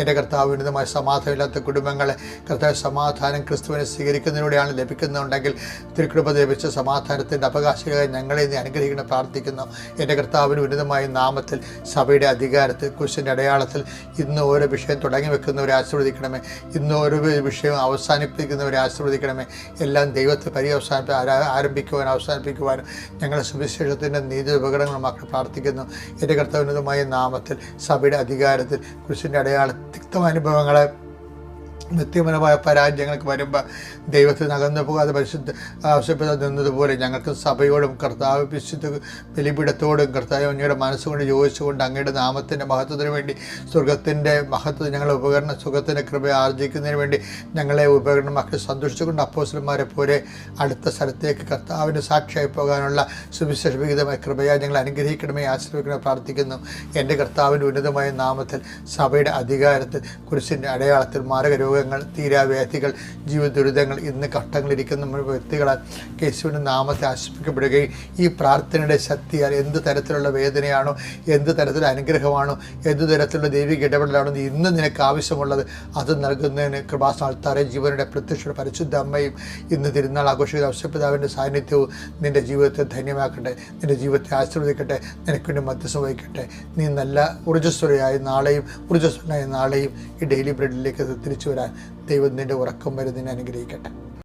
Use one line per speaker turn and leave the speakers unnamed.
എൻ്റെ കർത്താവ് ഉന്നതമായ സമാധാനമില്ലാത്ത കുടുംബങ്ങളെ കർത്താവ് സമാധാനം ക്രിസ്തുവിനെ സ്വീകരിക്കുന്നതിലൂടെയാണ് ലഭിക്കുന്നുണ്ടെങ്കിൽ തിരുകൃപ ലഭിച്ച സമാധാനത്തിൻ്റെ അവകാശികളായി ഞങ്ങളെ നീ അനുഗ്രഹിക്കണം പ്രാർത്ഥിക്കുന്നു. എൻ്റെ കർത്താവിന് ഉന്നതമായ നാമത്തിൽ സഭയുടെ അധികാരത്തിൽ കുരിശിൻ്റെ അടയാളത്തിൽ ഇന്ന് ഓരോ വിഷയം തുടങ്ങി വെക്കുന്നവരെ ആശീർവദിക്കണമേ. ഇന്ന് ഓരോ വിഷയം അവസാനിപ്പിക്കുന്നവരെ ആശീർവദിക്കണമേ. എല്ലാം ദൈവത്തെ അവസാനിപ്പിക്കുവാനും ഞങ്ങളുടെ സുവിശേഷത്തിൻ്റെ നീതി ഉപകരണങ്ങളുമാക്കി പ്രാർത്ഥിക്കുന്നു. എൻ്റെ കർത്താവ് ഉന്നതമായ നാമത്തിൽ സഭയുടെ അധികാരത്തിൽ കുരിശിൻ്റെ അടയാളത്തിൽ തിക്തമനുഭവങ്ങളെ നിത്യപരമായ പരാജയങ്ങൾക്ക് വരുമ്പോൾ ദൈവത്തിൽ അകന്നു പോകാതെ പരിശുദ്ധ ആവശ്യപ്പെടാൻ നിന്നതുപോലെ ഞങ്ങൾക്ക് സഭയോടും കർത്താവ് വിശുദ്ധ ബലിപീഠത്തോടും കർത്താവ് അങ്ങയുടെ മനസ്സുകൊണ്ട് യോജിച്ചുകൊണ്ട് അങ്ങയുടെ നാമത്തിൻ്റെ മഹത്വത്തിന് വേണ്ടി സ്വർഗത്തിൻ്റെ മഹത്വം ഞങ്ങളെ സുഖത്തിൻ്റെ കൃപ ആർജിക്കുന്നതിന് വേണ്ടി ഞങ്ങളെ ഉപകരണമാക്കി സന്തോഷിച്ചുകൊണ്ട് അപ്പോസ്തലന്മാരെ പോലെ അടുത്ത സ്ഥലത്തേക്ക് കർത്താവിന് സാക്ഷിയായി പോകാനുള്ള സുവിശേഷവിഹിതമായ കൃപയായി ഞങ്ങൾ അനുഗ്രഹിക്കണമേ, ആശ്രയിക്കണമേ പ്രാർത്ഥിക്കുന്നു. എൻ്റെ കർത്താവിൻ്റെ ഉന്നതമായ നാമത്തിൽ സഭയുടെ അധികാരത്തിൽ കുരിശിൻ്റെ അടയാളത്തിൽ മാരകരോഗ തീരാവ്യാധികൾ, ജീവിത ദുരിതങ്ങൾ, ഇന്ന് ഘട്ടങ്ങളിരിക്കുന്ന വ്യക്തികളാൽ യേശുവിൻ്റെ നാമത്തെ ആശ്വസിപ്പിക്കപ്പെടുകയും ഈ പ്രാർത്ഥനയുടെ ശക്തിയാൽ എന്ത് തരത്തിലുള്ള വേദനയാണോ, എന്ത് തരത്തിലുള്ള അനുഗ്രഹമാണോ, എന്ത് തരത്തിലുള്ള ദൈവിക ഇടപെടലാണോ ഇന്ന് നിനക്ക് ആവശ്യമുള്ളത് അത് നൽകുന്നതിന് കൃപാസ്ഥാനത്താറെ ജീവനുടെ പ്രത്യക്ഷ പരിശുദ്ധ അമ്മയും ഇന്ന് തിരുനാൾ ആഘോഷിക്കുന്ന ഔഷധപിതാവിൻ്റെ സാന്നിധ്യവും നിൻ്റെ ജീവിതത്തെ ധന്യമാക്കട്ടെ, നിൻ്റെ ജീവിതത്തെ ആശീർവദിക്കട്ടെ, നിനക്കുവേണ്ടി മധ്യസ്ഥം വഹിക്കട്ടെ. നീ നല്ല ഊർജ്ജസ്വലനായ നാളെയും ഈ ഡെയിലി ബ്രെഡിലേക്ക് തിരിച്ചു വരാൻ ദൈവം നിൻ്റെ ഉറക്കം വരെ നിന്നെ അനുഗ്രഹിക്കട്ടെ.